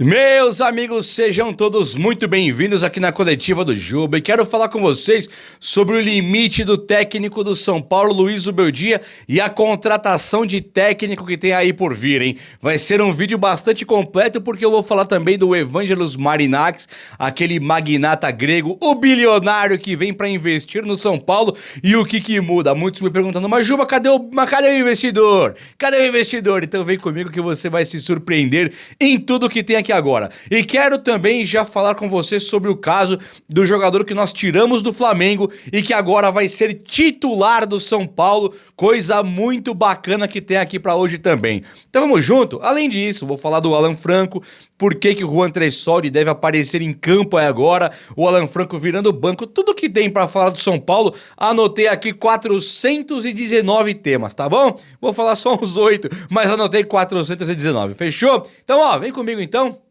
Meus amigos, sejam todos muito bem-vindos aqui na coletiva do Juba e quero falar com vocês sobre o limite do técnico do São Paulo, Luiz Zubeldia, e a contratação de técnico que tem aí por vir, hein? Vai ser um vídeo bastante completo porque eu vou falar também do Evangelos Marinakis, aquele magnata grego, o bilionário que vem para investir no São Paulo e o que muda. Muitos me perguntando, mas Juba, cadê o investidor? Cadê o investidor? Então vem comigo que você vai se surpreender em tudo que tem aqui agora. E quero também já falar com você sobre o caso do jogador que nós tiramos do Flamengo e que agora vai ser titular do São Paulo, coisa muito bacana que tem aqui pra hoje também. Então vamos junto? Além disso, vou falar do Alan Franco, por que o Juan Tressoldi deve aparecer em campo aí agora, o Alan Franco virando banco, tudo que tem pra falar do São Paulo, anotei aqui 419 temas, tá bom? Vou falar só uns 8, mas anotei 419, fechou? Então ó, vem comigo então.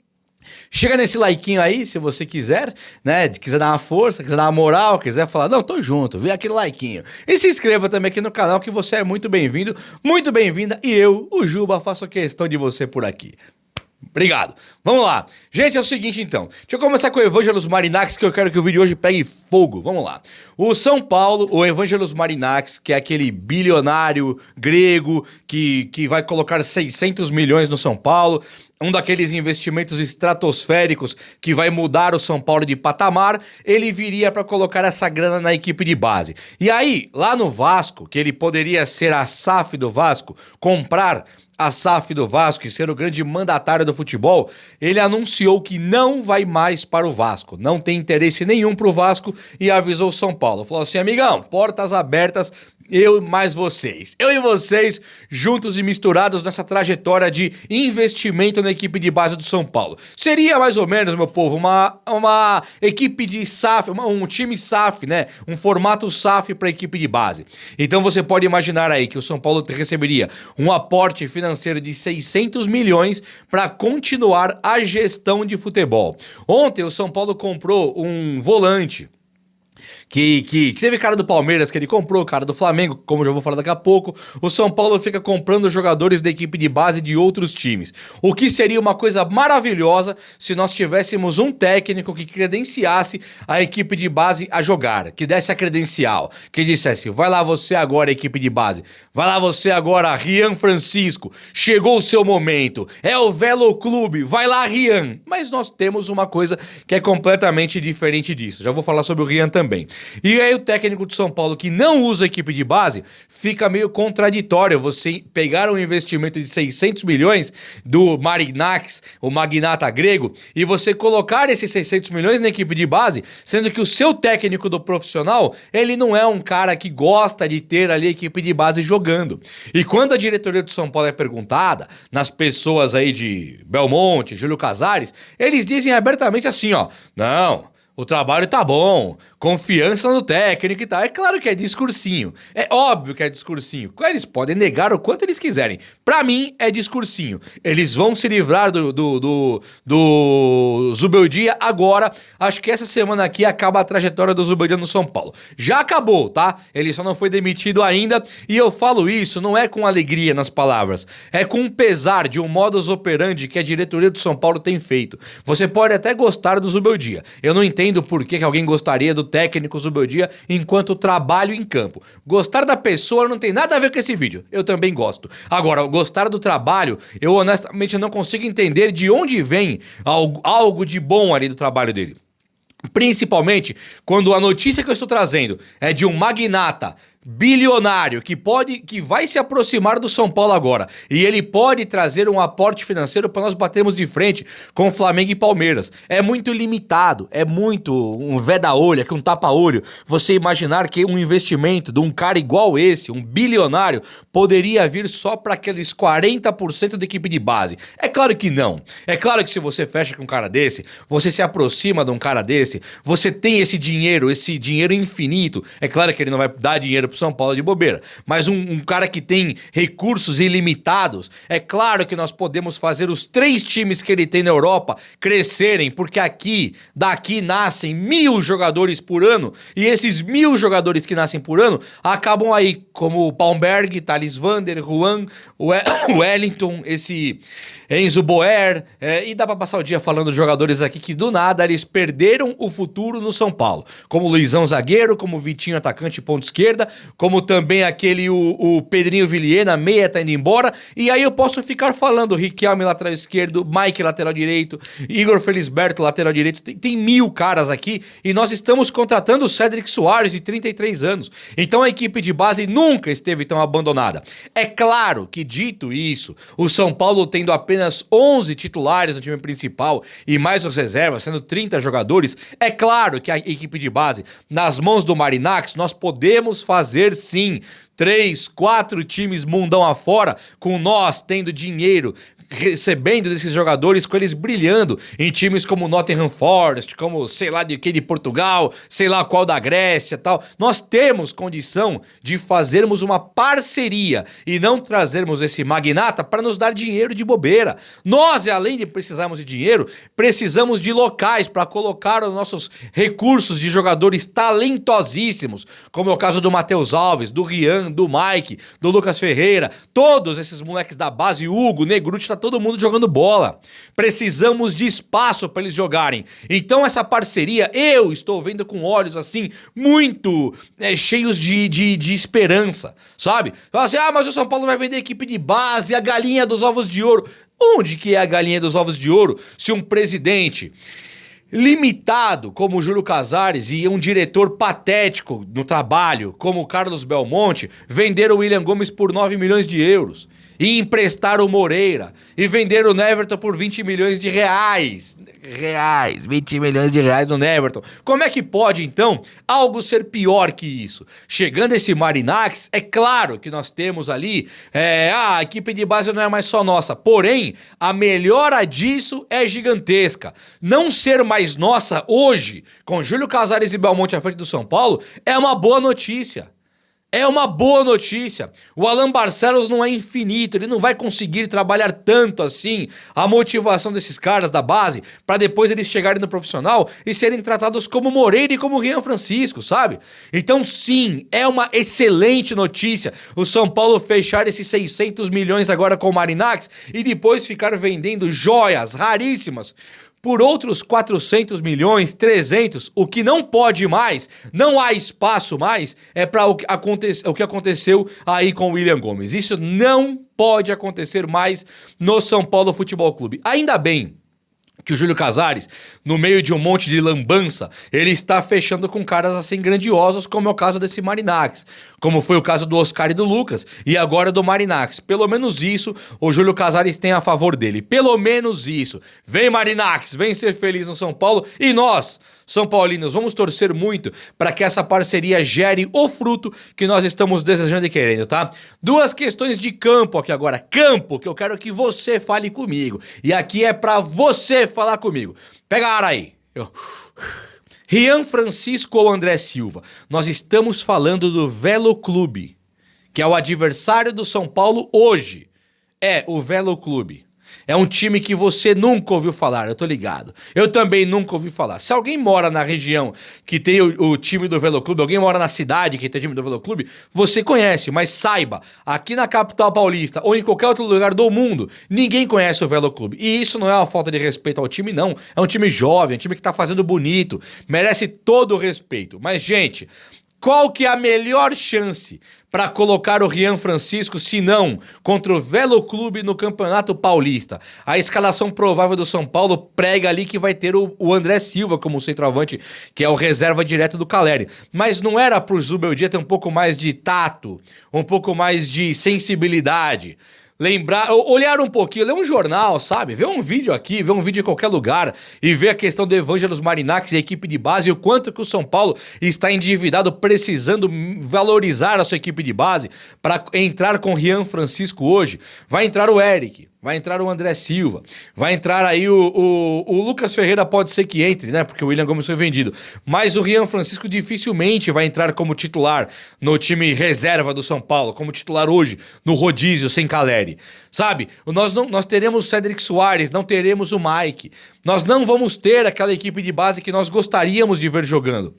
Chega nesse likeinho aí, se você quiser, né, quiser dar uma força, quiser dar uma moral, quiser falar, não, tô junto, vem aquele likeinho. E se inscreva também aqui no canal que você é muito bem-vindo, muito bem-vinda, e eu, o Juba, faço questão de você por aqui. Obrigado. Vamos lá. Gente, é o seguinte então. Deixa eu começar com o Evangelos Marinakis, que eu quero que o vídeo hoje pegue fogo. Vamos lá. O São Paulo, o Evangelos Marinakis, que é aquele bilionário grego que vai colocar 600 milhões no São Paulo, um daqueles investimentos estratosféricos que vai mudar o São Paulo de patamar, ele viria para colocar essa grana na equipe de base. E aí, lá no Vasco, que ele poderia ser a SAF do Vasco, comprar a SAF do Vasco e ser o grande mandatário do futebol, ele anunciou que não vai mais para o Vasco, não tem interesse nenhum pro Vasco e avisou o São Paulo. Falou assim, amigão, portas abertas, eu e vocês juntos e misturados nessa trajetória de investimento na equipe de base do São Paulo. Seria mais ou menos, meu povo, uma equipe de SAF, um time SAF, né? Um formato SAF para equipe de base. Então você pode imaginar aí que o São Paulo receberia um aporte financeiro de 600 milhões para continuar a gestão de futebol. Ontem o São Paulo comprou um volante que teve cara do Palmeiras, que ele comprou, cara do Flamengo, como eu já vou falar daqui a pouco. O São Paulo fica comprando jogadores da equipe de base de outros times. O que seria uma coisa maravilhosa se nós tivéssemos um técnico que credenciasse a equipe de base a jogar, que desse a credencial, que dissesse, vai lá você agora, equipe de base, vai lá você agora, Rian Francisco, chegou o seu momento, é o Velo Clube, vai lá Rian. Mas nós temos uma coisa que é completamente diferente disso, já vou falar sobre o Rian também. E aí o técnico de São Paulo que não usa a equipe de base, fica meio contraditório você pegar um investimento de 600 milhões do Marinakis, o magnata grego, e você colocar esses 600 milhões na equipe de base, sendo que o seu técnico do profissional, ele não é um cara que gosta de ter ali a equipe de base jogando. E quando a diretoria do São Paulo é perguntada, nas pessoas aí de Belmonte, Júlio Casares, eles dizem abertamente assim, ó, não, o trabalho tá bom, confiança no técnico e tal. É claro que é discursinho. É óbvio que é discursinho. Eles podem negar o quanto eles quiserem. Pra mim, é discursinho. Eles vão se livrar do Zubeldia agora. Acho que essa semana aqui acaba a trajetória do Zubeldia no São Paulo. Já acabou, tá? Ele só não foi demitido ainda. E eu falo isso, não é com alegria nas palavras. É com pesar de um modus operandi que a diretoria do São Paulo tem feito. Você pode até gostar do Zubeldia. Eu não entendo por que alguém gostaria do técnico Zubeldia enquanto trabalho em campo. Gostar da pessoa não tem nada a ver com esse vídeo. Eu também gosto. Agora, gostar do trabalho, eu honestamente não consigo entender de onde vem algo de bom ali do trabalho dele. Principalmente quando a notícia que eu estou trazendo é de um magnata bilionário que vai se aproximar do São Paulo agora e ele pode trazer um aporte financeiro para nós batermos de frente com Flamengo e Palmeiras. É muito limitado, é muito um veda-olho, um tapa-olho você imaginar que um investimento de um cara igual esse, um bilionário, poderia vir só para aqueles 40% da equipe de base. É claro que não. É claro que se você fecha com um cara desse, você se aproxima de um cara desse, você tem esse dinheiro infinito. É claro que ele não vai dar dinheiro pro São Paulo de bobeira. Mas um cara que tem recursos ilimitados, é claro que nós podemos fazer os 3 times que ele tem na Europa crescerem, porque daqui nascem 1.000 jogadores por ano, e esses 1.000 jogadores que nascem por ano acabam aí, como o Palmberg, Thales Vander, Juan, Wellington, esse Enzo Boer, e dá pra passar o dia falando de jogadores aqui que do nada eles perderam o futuro no São Paulo, como o Luizão zagueiro, como o Vitinho atacante ponta esquerda, como também o Pedrinho Villiena, meia tá indo embora, e aí eu posso ficar falando Riquelme lateral esquerdo, Mike lateral direito, Igor Felisberto lateral direito, tem 1.000 caras aqui, e nós estamos contratando o Cédric Soares de 33 anos, então a equipe de base nunca esteve tão abandonada. É claro que, dito isso, o São Paulo tendo apenas 11 titulares no time principal e mais os reservas, sendo 30 jogadores, é claro que a equipe de base, nas mãos do Marinacci, nós podemos fazer sim 3, 4 times mundão afora, com nós tendo dinheiro, recebendo desses jogadores, com eles brilhando em times como Nottingham Forest, como sei lá de que de Portugal, sei lá qual da Grécia, tal. Nós temos condição de fazermos uma parceria e não trazermos esse magnata para nos dar dinheiro de bobeira. Nós, além de precisarmos de dinheiro, precisamos de locais para colocar os nossos recursos de jogadores talentosíssimos, como é o caso do Matheus Alves, do Rian, do Mike, do Lucas Ferreira, todos esses moleques da base, Hugo, Negruti, tá todo mundo jogando bola. Precisamos de espaço para eles jogarem. Então essa parceria, eu estou vendo com olhos assim, muito cheios de esperança, sabe? Fala assim, mas o São Paulo vai vender equipe de base, a galinha dos ovos de ouro. Onde que é a galinha dos ovos de ouro se um presidente limitado como o Júlio Casares e um diretor patético no trabalho como o Carlos Belmonte venderam o William Gomes por 9 milhões de euros e emprestaram o Moreira e venderam o Neverton por 20 milhões de reais. 20 milhões de reais no Neverton. Como é que pode, então, algo ser pior que isso? Chegando esse Marinacci, é claro que nós temos ali, a equipe de base não é mais só nossa, porém, a melhora disso é gigantesca. Não ser mais nossa hoje, com Júlio Casares e Belmonte à frente do São Paulo, é uma boa notícia. É uma boa notícia. O Alan Barcelos não é infinito, ele não vai conseguir trabalhar tanto assim a motivação desses caras da base para depois eles chegarem no profissional e serem tratados como Moreira e como Rian Francisco, sabe? Então sim, é uma excelente notícia o São Paulo fechar esses 600 milhões agora com o Marinacci e depois ficar vendendo joias raríssimas por outros 400 milhões, 300, o que não pode mais, não há espaço mais, é para o que aconteceu aí com o William Gomes. Isso não pode acontecer mais no São Paulo Futebol Clube. Ainda bem que o Júlio Casares, no meio de um monte de lambança, ele está fechando com caras assim grandiosos, como é o caso desse Marinacci, como foi o caso do Oscar e do Lucas, e agora do Marinacci. Pelo menos isso o Júlio Casares tem a favor dele, pelo menos isso. Vem Marinacci, vem ser feliz no São Paulo, e nós, São Paulinos, vamos torcer muito para que essa parceria gere o fruto que nós estamos desejando e querendo, tá? 2 questões de campo aqui agora. Campo, que eu quero que você fale comigo. E aqui é para você falar comigo. Pega a ar aí. Rian Francisco ou André Silva? Nós estamos falando do Velo Clube, que é o adversário do São Paulo hoje. É o Velo Clube. É um time que você nunca ouviu falar, eu tô ligado. Eu também nunca ouvi falar. Se alguém mora na região que tem o time do Velo Clube, alguém mora na cidade que tem time do Velo Clube, você conhece, mas saiba, aqui na capital paulista ou em qualquer outro lugar do mundo, ninguém conhece o Velo Clube. E isso não é uma falta de respeito ao time, não. É um time jovem, um time que tá fazendo bonito, merece todo o respeito. Mas, gente, qual que é a melhor chance para colocar o Rian Francisco, se não contra o Velo Clube no Campeonato Paulista? A escalação provável do São Paulo prega ali que vai ter o André Silva como centroavante, que é o reserva direto do Caleri. Mas não era pro Zubeldia ter um pouco mais de tato, um pouco mais de sensibilidade? Olhar um pouquinho, ler um jornal, sabe? Ver um vídeo aqui, ver um vídeo em qualquer lugar e ver a questão do Evangelos Marinacci e a equipe de base e o quanto que o São Paulo está endividado, precisando valorizar a sua equipe de base para entrar com o Rian Francisco hoje. Vai entrar o Eric. vai entrar o André Silva, vai entrar aí o Lucas Ferreira, pode ser que entre, né? Porque o William Gomes foi vendido. Mas o Rian Francisco dificilmente vai entrar como titular no time reserva do São Paulo, como titular hoje, no rodízio, sem Caleri. Sabe? Nós teremos o Cédric Soares, não teremos o Mike. Nós não vamos ter aquela equipe de base que nós gostaríamos de ver jogando.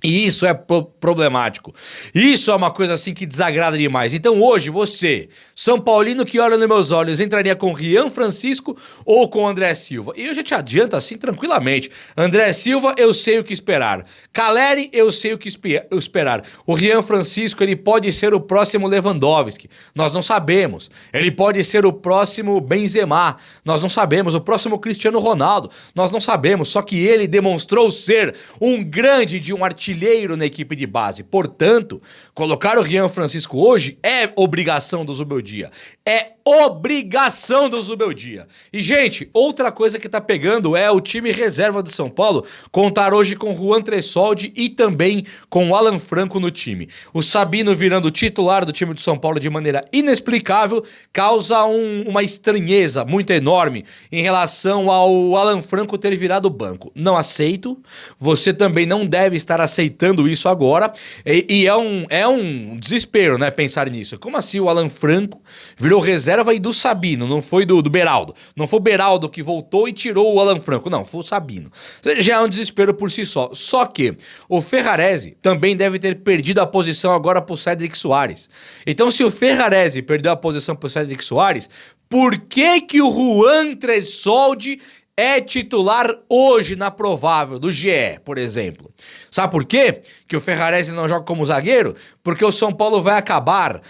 E isso é problemático. Isso é uma coisa assim que desagrada demais. Então hoje você, São Paulino que olha nos meus olhos, entraria com Rian Francisco ou com André Silva? E eu já te adianto assim tranquilamente. André Silva, eu sei o que esperar. Caleri, eu sei o que esperar. O Rian Francisco, ele pode ser o próximo Lewandowski. Nós não sabemos. Ele pode ser o próximo Benzema. Nós não sabemos. O próximo Cristiano Ronaldo. Nós não sabemos. Só que ele demonstrou ser um grande de um artilheiro na equipe de base. Portanto, colocar o Rian Francisco hoje é obrigação do Zubeldia. É obrigação do Zubeldia. E, gente, outra coisa que tá pegando é o time reserva do São Paulo contar hoje com Juan Tressoldi e também com o Alan Franco no time. O Sabino virando titular do time do São Paulo de maneira inexplicável causa uma estranheza muito enorme em relação ao Alan Franco ter virado banco. Não aceito. Você também não deve estar aceitando isso agora. E é um desespero, né, pensar nisso. Como assim o Alan Franco virou reserva e do Sabino, não foi do Beraldo. Não foi o Beraldo que voltou e tirou o Alan Franco, não, foi o Sabino. Já é um desespero por si só. Só que o Ferrarese também deve ter perdido a posição agora pro Cédric Soares. Então se o Ferrarese perdeu a posição pro Cédric Soares, por que o Juan Tressoldi é titular hoje na provável do GE, por exemplo? Sabe por quê que o Ferrarese não joga como zagueiro? Porque o São Paulo vai acabar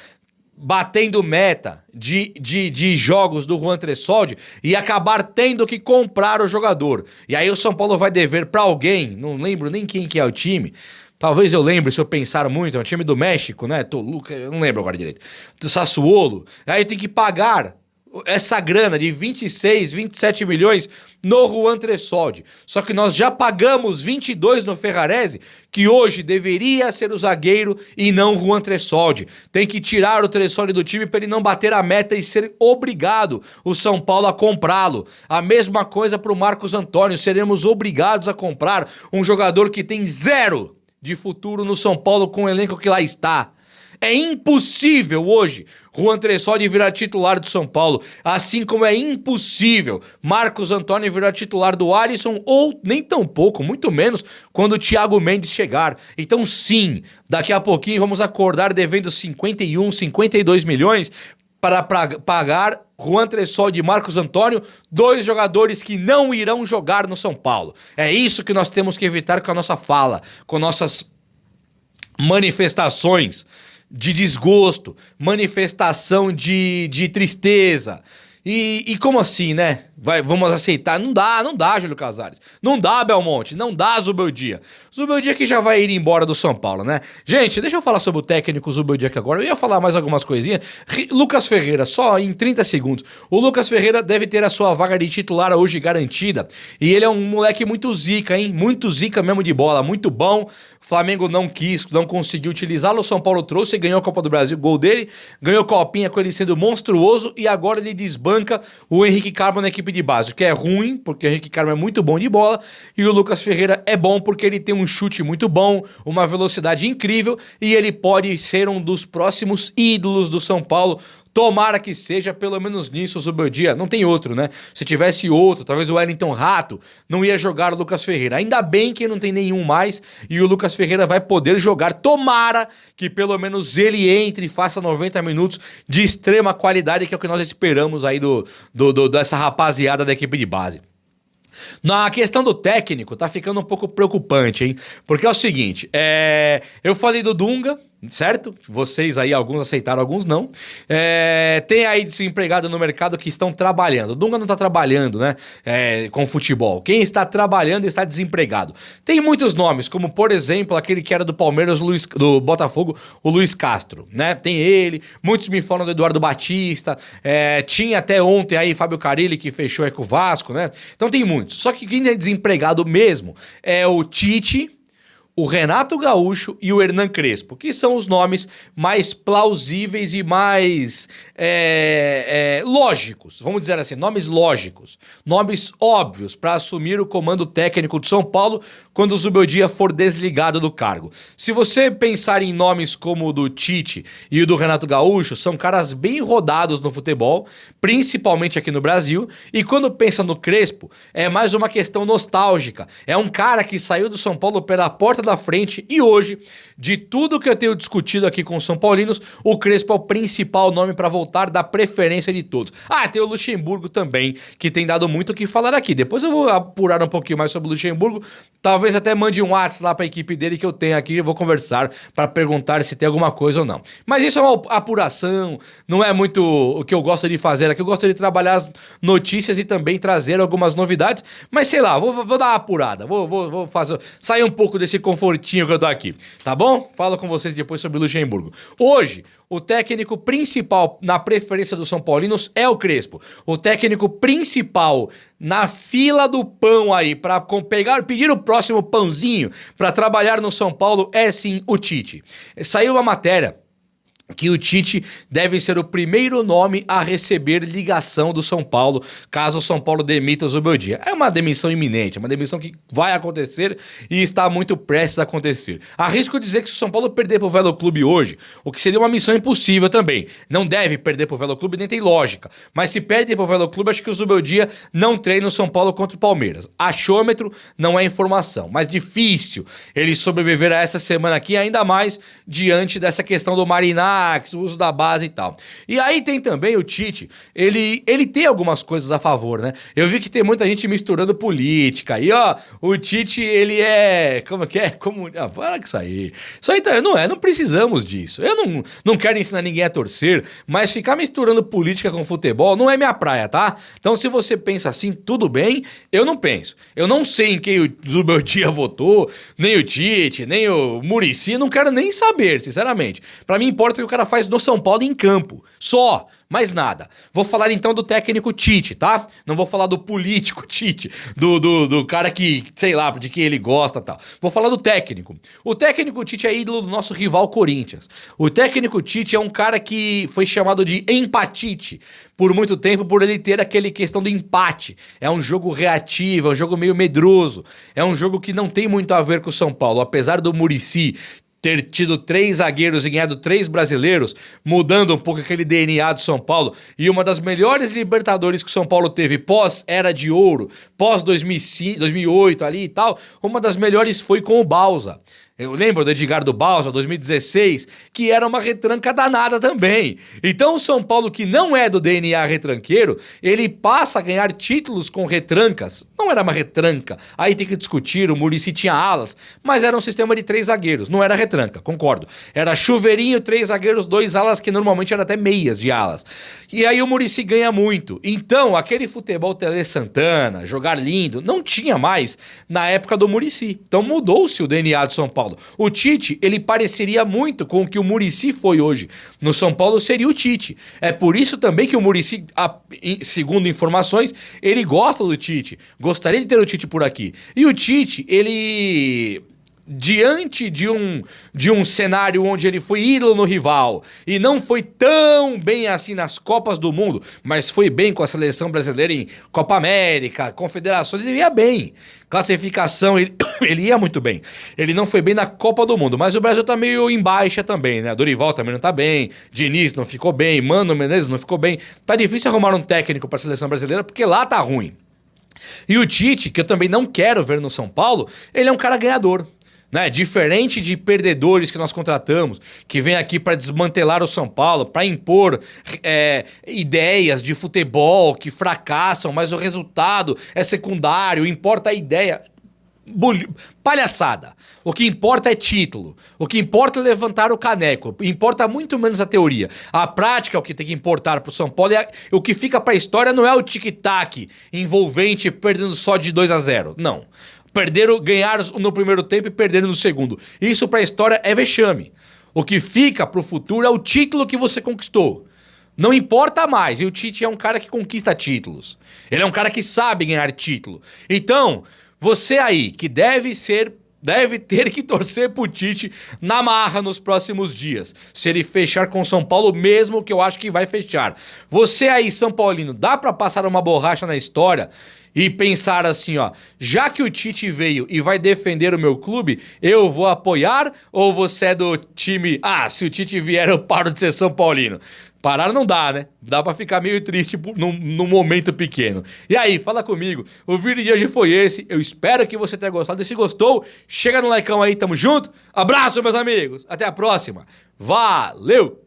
batendo meta de jogos do Juan Tressoldi e acabar tendo que comprar o jogador. E aí o São Paulo vai dever pra alguém, não lembro nem quem que é o time, talvez eu lembre se eu pensar muito, é um time do México, né? Toluca, eu não lembro agora direito. Do Sassuolo. Aí tem que pagar essa grana de 26, 27 milhões no Juan Tressoldi. Só que nós já pagamos 22 no Ferrarese, que hoje deveria ser o zagueiro e não o Juan Tressoldi. Tem que tirar o Tressoldi do time para ele não bater a meta e ser obrigado o São Paulo a comprá-lo. A mesma coisa para o Marcos Antônio. Seremos obrigados a comprar um jogador que tem zero de futuro no São Paulo com o elenco que lá está. É impossível hoje Juan Tressoldi virar titular do São Paulo, assim como é impossível Marcos Antônio virar titular do Alisson, ou nem tão pouco, muito menos, quando o Thiago Mendes chegar. Então sim, daqui a pouquinho vamos acordar devendo 51, 52 milhões para pagar Juan Tressoldi e Marcos Antônio, dois jogadores que não irão jogar no São Paulo. É isso que nós temos que evitar com a nossa fala, com nossas manifestações de desgosto, manifestação de tristeza. E como assim, né? Vamos aceitar? Não dá, Júlio Casares. Não dá, Belmonte. Não dá, Zubeldia. Zubeldia que já vai ir embora do São Paulo, né? Gente, deixa eu falar sobre o técnico Zubeldia aqui agora. Eu ia falar mais algumas coisinhas. Lucas Ferreira, só em 30 segundos. O Lucas Ferreira deve ter a sua vaga de titular hoje garantida. E ele é um moleque muito zica, hein? Muito zica mesmo de bola. Muito bom. O Flamengo não quis, não conseguiu utilizá-lo. O São Paulo trouxe e ganhou a Copa do Brasil. Gol dele. Ganhou copinha com ele sendo monstruoso. E agora ele desbanca o Henrique Carmo na equipe de base, o que é ruim, porque o Henrique Carmo é muito bom de bola, e o Lucas Ferreira é bom porque ele tem um chute muito bom, uma velocidade incrível, e ele pode ser um dos próximos ídolos do São Paulo. Tomara que seja, pelo menos nisso, o Zubeldia. Não tem outro, né? Se tivesse outro, talvez o Wellington Rato, não ia jogar o Lucas Ferreira. Ainda bem que não tem nenhum mais e o Lucas Ferreira vai poder jogar. Tomara que pelo menos ele entre e faça 90 minutos de extrema qualidade, que é o que nós esperamos aí dessa rapaziada da equipe de base. Na questão do técnico, tá ficando um pouco preocupante, hein? Porque é o seguinte, eu falei do Dunga, certo? Vocês aí, alguns aceitaram, alguns não. Tem aí desempregado no mercado que estão trabalhando. O Dunga não tá trabalhando, né? Com futebol. Quem está trabalhando está desempregado. Tem muitos nomes, como por exemplo, aquele que era do Palmeiras, do Botafogo, o Luiz Castro, né? Tem ele. Muitos me falam do Eduardo Batista. Tinha até ontem aí Fábio Carille, que fechou aí com o Vasco, né? Então tem muitos. Só que quem é desempregado mesmo é o Tite, o Renato Gaúcho e o Hernan Crespo, que são os nomes mais plausíveis e mais lógicos, vamos dizer assim, nomes lógicos, nomes óbvios para assumir o comando técnico de São Paulo quando o Zubeldia for desligado do cargo. Se você pensar em nomes como o do Tite e o do Renato Gaúcho, são caras bem rodados no futebol, principalmente aqui no Brasil, e quando pensa no Crespo, é mais uma questão nostálgica. É um cara que saiu do São Paulo pela porta da frente e hoje, de tudo que eu tenho discutido aqui com os São Paulinos, o Crespo é o principal nome para voltar da preferência de todos. Ah, tem o Luxemburgo também, que tem dado muito o que falar aqui. Depois eu vou apurar um pouquinho mais sobre o Luxemburgo, talvez até mande um WhatsApp lá para a equipe dele que eu tenho aqui e vou conversar para perguntar se tem alguma coisa ou não. Mas isso é uma apuração, não é muito o que eu gosto de fazer aqui. Eu gosto de trabalhar as notícias e também trazer algumas novidades, mas sei lá, vou dar uma apurada, vou fazer, sair um pouco desse confortinho que eu tô aqui, tá bom? Falo com vocês depois sobre o Luxemburgo. Hoje, o técnico principal na preferência dos São Paulinos é o Crespo. O técnico principal na fila do pão aí para pedir o próximo pãozinho para trabalhar no São Paulo é sim o Tite. Saiu uma matéria que o Tite deve ser o primeiro nome a receber ligação do São Paulo, caso o São Paulo demita o Zubeldia. É uma demissão iminente, é uma demissão que vai acontecer e está muito prestes a acontecer. Arrisco dizer que se o São Paulo perder pro Velo Clube hoje, o que seria uma missão impossível também, não deve perder pro Velo Clube, nem tem lógica, mas se perde pro Velo Clube, acho que o Zubeldia não treina o São Paulo contra o Palmeiras. Achômetro não é informação, mas difícil ele sobreviver a essa semana aqui, ainda mais diante dessa questão do Marinar, o uso da base e tal. E aí tem também o Tite, ele tem algumas coisas a favor, né? Eu vi que tem muita gente misturando política. E ó, o Tite, ele é... Como que é? Para com isso aí. Isso aí não precisamos disso. Eu não quero ensinar ninguém a torcer, mas ficar misturando política com futebol não é minha praia, tá? Então se você pensa assim, tudo bem, eu não penso. Eu não sei em quem o Zubeldia votou, nem o Tite, nem o Muricy, não quero nem saber, sinceramente. Pra mim importa que o cara faz no São Paulo em campo. Só, mais nada. Vou falar então do técnico Tite, tá? Não vou falar do político Tite, do cara que, sei lá, de quem ele gosta e tal. Vou falar do técnico. O técnico Tite é ídolo do nosso rival Corinthians. O técnico Tite é um cara que foi chamado de empatite por muito tempo, por ele ter aquele questão do empate. É um jogo reativo, é um jogo meio medroso. É um jogo que não tem muito a ver com o São Paulo. Apesar do Muricy ter tido 3 zagueiros e ganhado 3 brasileiros, mudando um pouco aquele DNA do São Paulo, e uma das melhores Libertadores que o São Paulo teve pós-Era de Ouro, pós-2005, 2008 ali e tal, uma das melhores foi com o Bausa. Eu lembro do Edgardo Bausa, 2016, que era uma retranca danada também. Então o São Paulo, que não é do DNA retranqueiro, ele passa a ganhar títulos com retrancas. Não era uma retranca, aí tem que discutir, o Muricy tinha alas, mas era um sistema de 3 zagueiros, não era retranca, concordo. Era chuveirinho, 3 zagueiros, 2 alas, que normalmente eram até meias de alas. E aí o Muricy ganha muito. Então, aquele futebol Tele Santana, jogar lindo, não tinha mais na época do Muricy. Então mudou-se o DNA do São Paulo. O Tite, ele pareceria muito com o que o Muricy foi hoje. No São Paulo seria o Tite. É por isso também que o Muricy, segundo informações, ele gosta do Tite. Gostaria de ter o Tite por aqui. E o Tite, ele... diante de um cenário onde ele foi ídolo no rival e não foi tão bem assim nas Copas do Mundo, mas foi bem com a seleção brasileira em Copa América, Confederações, ele ia bem. Classificação, ele ia muito bem. Ele não foi bem na Copa do Mundo, mas o Brasil tá meio em baixa também, né? Dorival também não tá bem, Diniz não ficou bem, Mano Menezes não ficou bem. Tá difícil arrumar um técnico pra seleção brasileira porque lá tá ruim. E o Tite, que eu também não quero ver no São Paulo, ele é um cara ganhador. Né? Diferente de perdedores que nós contratamos, que vem aqui para desmantelar o São Paulo, para impor ideias de futebol que fracassam, mas o resultado é secundário, importa a ideia. Palhaçada. O que importa é título. O que importa é levantar o caneco. Importa muito menos a teoria. A prática é o que tem que importar pro São Paulo. O que fica pra história não é o tic-tac envolvente perdendo só de 2-0. Não. Ganhar no primeiro tempo e perder no segundo. Isso pra história é vexame. O que fica pro futuro é o título que você conquistou. Não importa mais. E o Tite é um cara que conquista títulos. Ele é um cara que sabe ganhar título. Então, você aí, que deve ser deve ter que torcer pro Tite na marra nos próximos dias. Se ele fechar com São Paulo, mesmo que eu acho que vai fechar. Você aí, São Paulino, dá pra passar uma borracha na história e pensar assim, ó, já que o Tite veio e vai defender o meu clube, eu vou apoiar ou você é do time, se o Tite vier eu paro de ser São Paulino? Parar não dá, né? Dá pra ficar meio triste num momento pequeno. E aí, fala comigo. O vídeo de hoje foi esse. Eu espero que você tenha gostado. E se gostou, chega no likeão aí, tamo junto. Abraço, meus amigos. Até a próxima. Valeu!